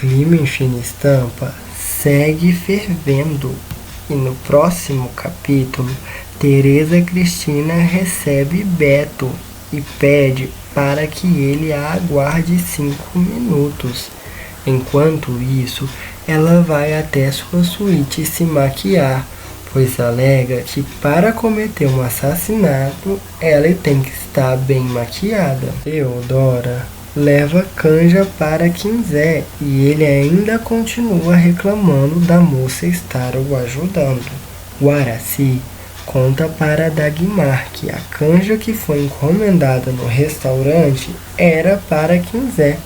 clima em Fina Estampa segue fervendo e no próximo capítulo, Tereza Cristina recebe Beto e pede para que ele a aguarde 5 minutos. Enquanto isso, ela vai até sua suíte se maquiar, pois alega que para cometer um assassinato, ela tem que estar bem maquiada. Teodora leva canja para Quinzé e ele ainda continua reclamando da moça estar o ajudando. Guaraci conta para Dagmar que a canja que foi encomendada no restaurante era para Quinzé.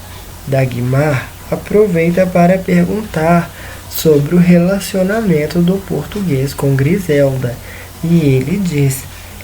Dagmar aproveita para perguntar sobre o relacionamento do português com Griselda e ele diz: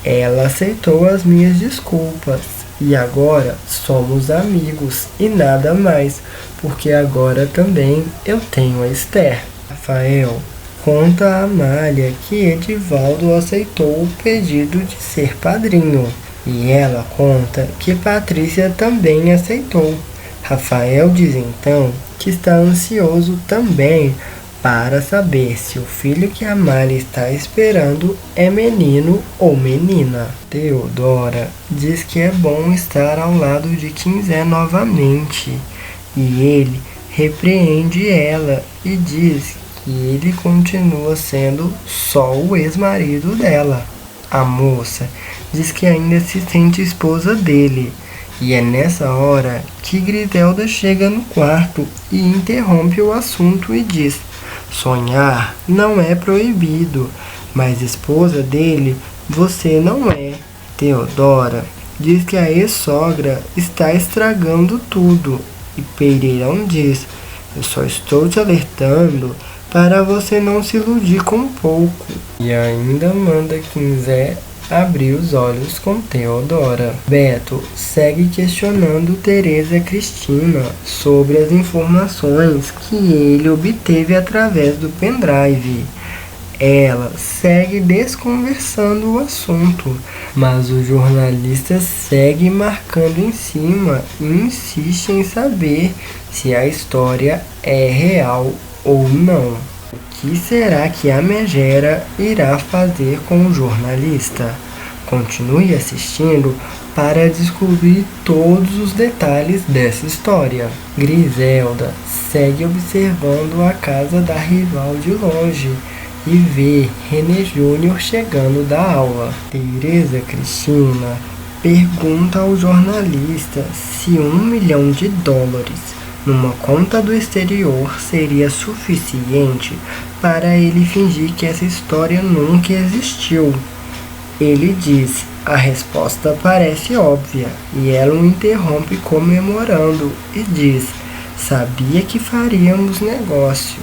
ela aceitou as minhas desculpas e agora somos amigos e nada mais, porque agora também eu tenho a Esther. Rafael conta a Amália que Edivaldo aceitou o pedido de ser padrinho e ela conta que Patrícia também aceitou. Rafael diz então que está ansioso também para saber se o filho que Amália está esperando é menino ou menina. Teodora diz que é bom estar ao lado de Quinzé novamente e ele repreende ela e diz que ele continua sendo só o ex-marido dela. A moça diz que ainda se sente esposa dele e é nessa hora que Griselda chega no quarto e interrompe o assunto e diz: sonhar não é proibido, mas esposa dele você não é. Teodora diz que a ex-sogra está estragando tudo e Pereirão diz: eu só estou te alertando para você não se iludir com pouco. E ainda manda Quinzé abrir os olhos com Teodora. Beto segue questionando Tereza Cristina sobre as informações que ele obteve através do pendrive. Ela segue desconversando o assunto, mas o jornalista segue marcando em cima e insiste em saber se a história é real ou não. O que será que a Megera irá fazer com o jornalista? Continue assistindo para descobrir todos os detalhes dessa história. Griselda segue observando a casa da rival de longe e vê René Júnior chegando da aula. Tereza Cristina pergunta ao jornalista se $1 milhão numa conta do exterior seria suficiente para ele fingir que essa história nunca existiu. Ele diz: a resposta parece óbvia, e ela o interrompe comemorando e diz: sabia que faríamos negócio.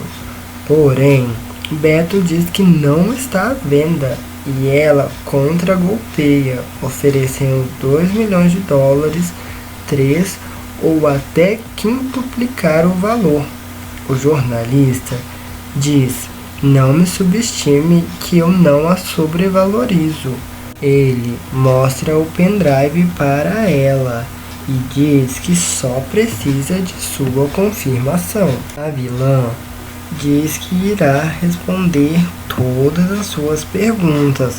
Porém, Beto diz que não está à venda e ela contra-golpeia, oferecendo $2 milhões, 3 ou até quintuplicar o valor. O jornalista diz: não me subestime que eu não a sobrevalorizo. Ele mostra o pendrive para ela e diz que só precisa de sua confirmação. A vilã diz que irá responder todas as suas perguntas,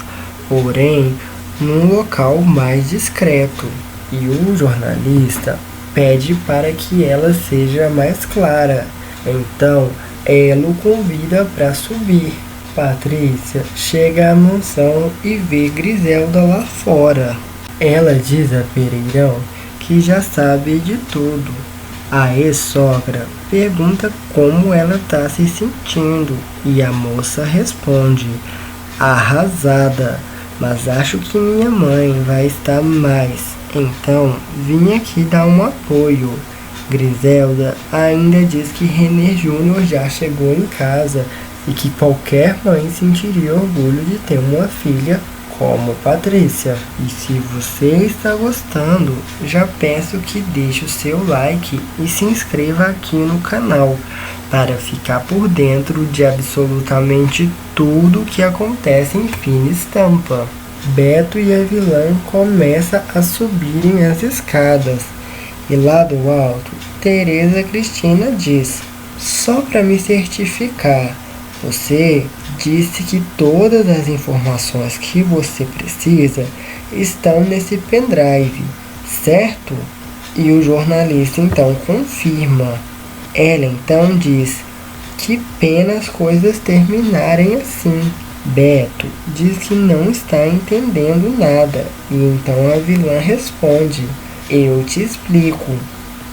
porém num local mais discreto. E o jornalista pede para que ela seja mais clara. Então, ela o convida para subir. Patrícia chega à mansão e vê Griselda lá fora. Ela diz a Pereirão que já sabe de tudo. A ex-sogra pergunta como ela está se sentindo e a moça responde: arrasada, mas acho que minha mãe vai estar mais. Então, vim aqui dar um apoio. Griselda ainda diz que René Júnior já chegou em casa e que qualquer mãe sentiria orgulho de ter uma filha como Patrícia. E se você está gostando, já peço que deixe o seu like e se inscreva aqui no canal para ficar por dentro de absolutamente tudo o que acontece em Fina Estampa. Beto e a vilã começam a subirem as escadas e lá do alto, Tereza Cristina diz: Só para me certificar, você disse que todas as informações que você precisa estão nesse pendrive, certo? E o jornalista então confirma. Ela então diz: que pena as coisas terminarem assim. Beto diz que não está entendendo nada, e então a vilã responde: eu te explico.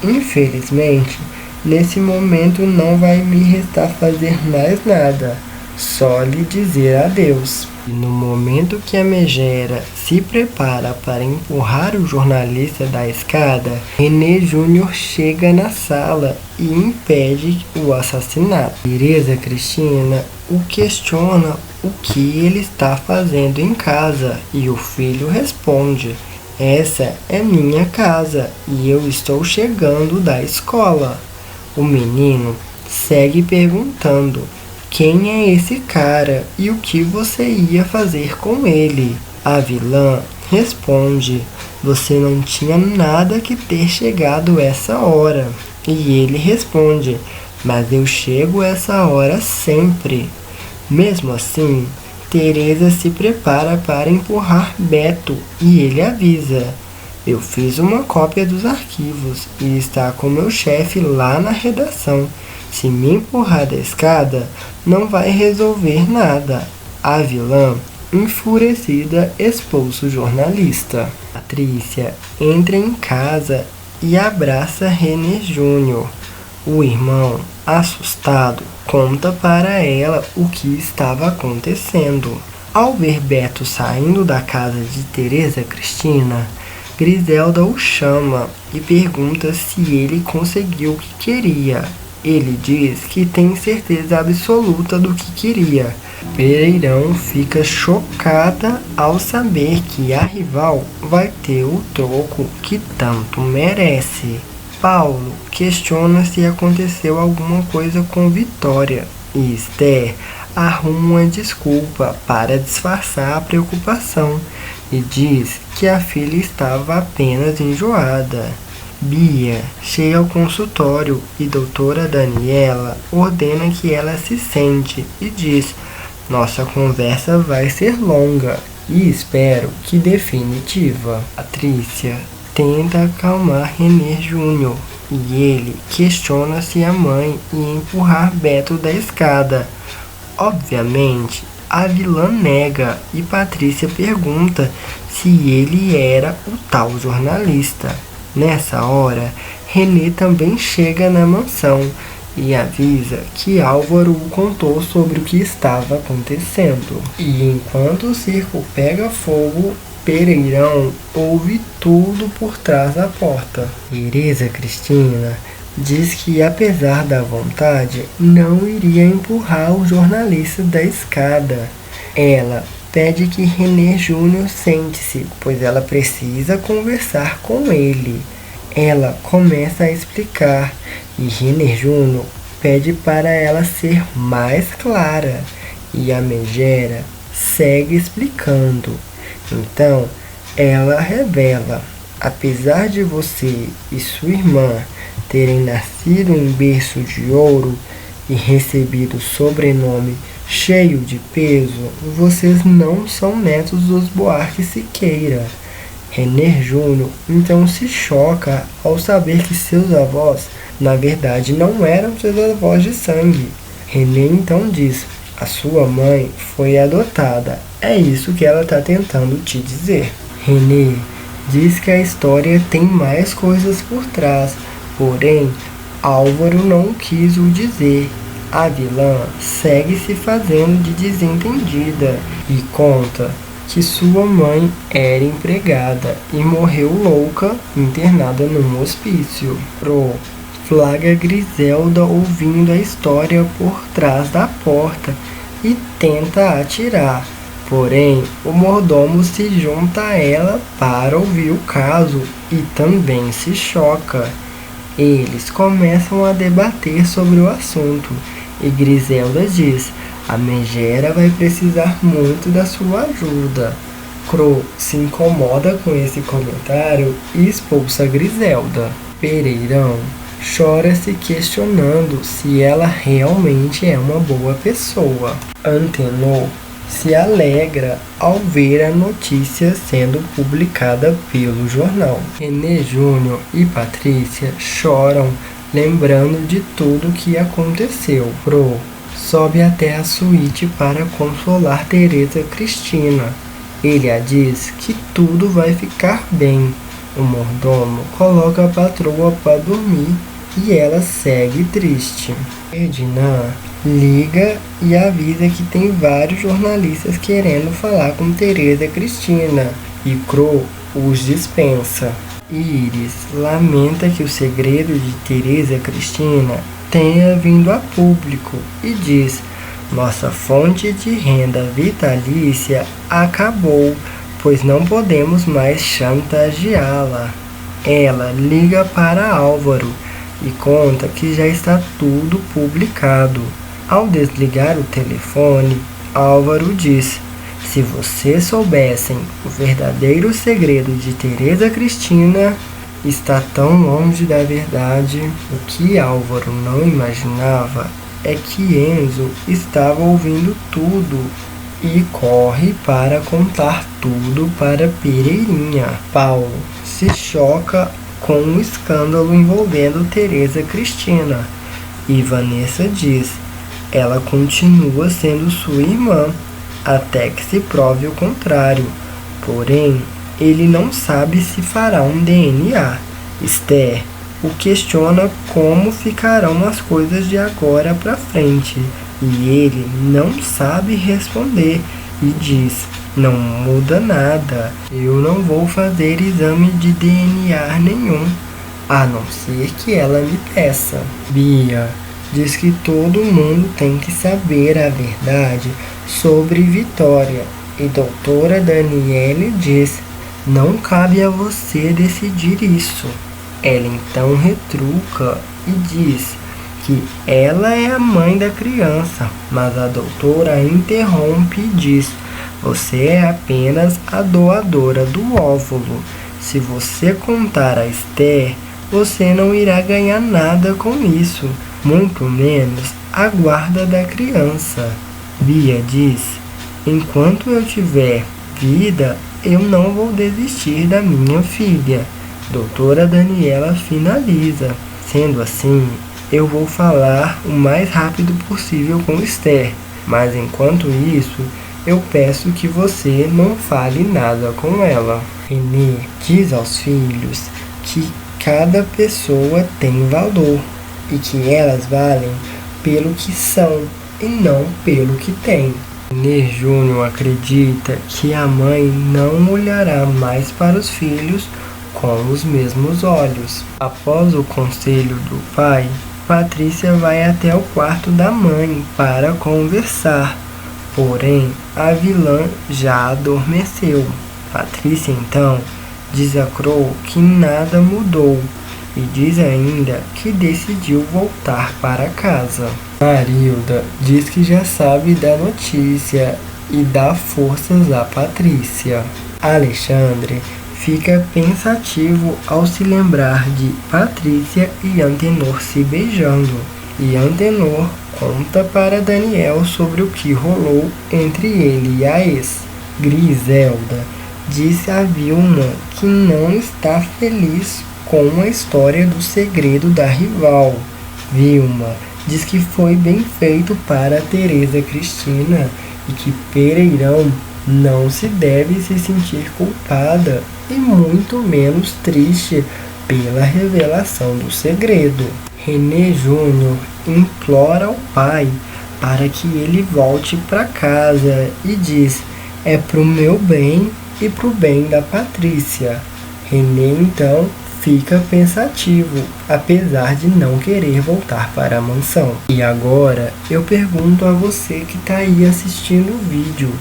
Infelizmente, nesse momento não vai me restar fazer mais nada, só lhe dizer adeus. E no momento que a megera se prepara para empurrar o jornalista da escada, René Júnior chega na sala e impede o assassinato. Teresa Cristina o questiona o que ele está fazendo em casa e o filho responde: essa é minha casa e eu estou chegando da escola. O menino segue perguntando: quem é esse cara e o que você ia fazer com ele? A vilã responde: você não tinha nada que ter chegado essa hora. E ele responde: mas eu chego essa hora sempre. Mesmo assim, Teresa se prepara para empurrar Beto e ele avisa: eu fiz uma cópia dos arquivos e está com meu chefe lá na redação. Se me empurrar da escada, não vai resolver nada. A vilã, enfurecida, expulsa o jornalista. Patrícia entra em casa e abraça René Júnior. O irmão, assustado, conta para ela o que estava acontecendo. Ao ver Beto saindo da casa de Teresa Cristina, Griselda o chama e pergunta se ele conseguiu o que queria. Ele diz que tem certeza absoluta do que queria. Pereirão fica chocada ao saber que a rival vai ter o troco que tanto merece. Paulo questiona se aconteceu alguma coisa com Vitória e Esther arruma uma desculpa para disfarçar a preocupação e diz que a filha estava apenas enjoada. Bia chega ao consultório e doutora Daniela ordena que ela se sente e diz: nossa conversa vai ser longa e espero que definitiva. Patrícia tenta acalmar René Júnior e ele questiona se a mãe ia empurrar Beto da escada. Obviamente, a vilã nega e Patrícia pergunta se ele era o tal jornalista. Nessa hora, René também chega na mansão e avisa que Álvaro o contou sobre o que estava acontecendo. E enquanto o circo pega fogo, Pereirão ouve tudo por trás da porta. Teresa Cristina diz que, apesar da vontade, não iria empurrar o jornalista da escada. Ela pede que René Júnior sente-se, pois ela precisa conversar com ele. Ela começa a explicar e René Júnior pede para ela ser mais clara e a megera segue explicando. Então, ela revela: apesar de você e sua irmã terem nascido em berço de ouro e recebido o sobrenome cheio de peso, vocês não são netos dos Buarque Siqueira. René Júnior então se choca ao saber que seus avós, na verdade, não eram seus avós de sangue. René então diz: a sua mãe foi adotada. É isso que ela está tentando te dizer. René diz que a história tem mais coisas por trás, porém, Álvaro não quis o dizer. A vilã segue se fazendo de desentendida e conta que sua mãe era empregada e morreu louca, internada num hospício. Pro flagra Griselda ouvindo a história por trás da porta e tenta atirar. Porém, o mordomo se junta a ela para ouvir o caso e também se choca. Eles começam a debater sobre o assunto e Griselda diz: a megera vai precisar muito da sua ajuda. Cro se incomoda com esse comentário e expulsa Griselda. Pereirão chora se questionando se ela realmente é uma boa pessoa. Antenor se alegra ao ver a notícia sendo publicada pelo jornal. René Júnior e Patrícia choram lembrando de tudo que aconteceu. Pro sobe até a suíte para consolar Teresa Cristina. Ele a diz que tudo vai ficar bem. O mordomo coloca a patroa para dormir e ela segue triste. Ferdinand liga e avisa que tem vários jornalistas querendo falar com Teresa Cristina e Cro os dispensa. Iris lamenta que o segredo de Teresa Cristina tenha vindo a público e diz: nossa fonte de renda vitalícia acabou, pois não podemos mais chantageá-la. Ela liga para Álvaro e conta que já está tudo publicado. Ao desligar o telefone, Álvaro diz: se vocês soubessem o verdadeiro segredo de Teresa Cristina, está tão longe da verdade. O que Álvaro não imaginava é que Enzo estava ouvindo tudo e corre para contar tudo para Pereirinha. Paulo se choca com o escândalo envolvendo Teresa Cristina e Vanessa diz: ela continua sendo sua irmã até que se prove o contrário. Porém, ele não sabe se fará um DNA. Esther o questiona como ficarão as coisas de agora para frente e ele não sabe responder e diz: não muda nada, eu não vou fazer exame de DNA nenhum, a não ser que ela me peça. Bia diz que todo mundo tem que saber a verdade sobre Vitória e doutora Daniele diz: não cabe a você decidir isso. Ela então retruca e diz que ela é a mãe da criança, mas a doutora interrompe e diz: você é apenas a doadora do óvulo. Se você contar a Esther, você não irá ganhar nada com isso, muito menos a guarda da criança. Bia diz: enquanto eu tiver vida, eu não vou desistir da minha filha. Doutora Daniela finaliza: sendo assim, eu vou falar o mais rápido possível com Esther, mas enquanto isso, eu peço que você não fale nada com ela. René diz aos filhos que cada pessoa tem valor e que elas valem pelo que são e não pelo que têm. René Júnior acredita que a mãe não olhará mais para os filhos com os mesmos olhos. Após o conselho do pai, Patrícia vai até o quarto da mãe para conversar. Porém, a vilã já adormeceu. Patrícia então diz a Cro que nada mudou e diz ainda que decidiu voltar para casa. Marilda diz que já sabe da notícia e dá forças a Patrícia. Alexandre fica pensativo ao se lembrar de Patrícia e Antenor se beijando, e Antenor conta para Daniel sobre o que rolou entre ele e a ex. Griselda disse a Vilma que não está feliz com a história do segredo da rival. Vilma diz que foi bem feito para Teresa Cristina e que Pereirão não se deve se sentir culpada e muito menos triste pela revelação do segredo. René Júnior implora ao pai para que ele volte para casa e diz: é pro meu bem e pro bem da Patrícia. René então fica pensativo, apesar de não querer voltar para a mansão. E agora eu pergunto a você que está aí assistindo o vídeo: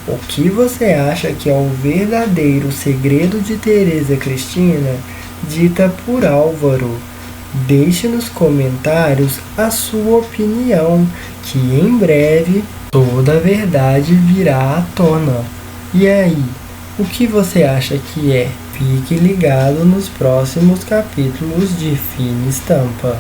o que você acha que é o verdadeiro segredo de Teresa Cristina, dita por Álvaro? Deixe nos comentários a sua opinião, que em breve toda a verdade virá à tona. E aí, o que você acha que é Fique ligado nos próximos capítulos de Fina Estampa.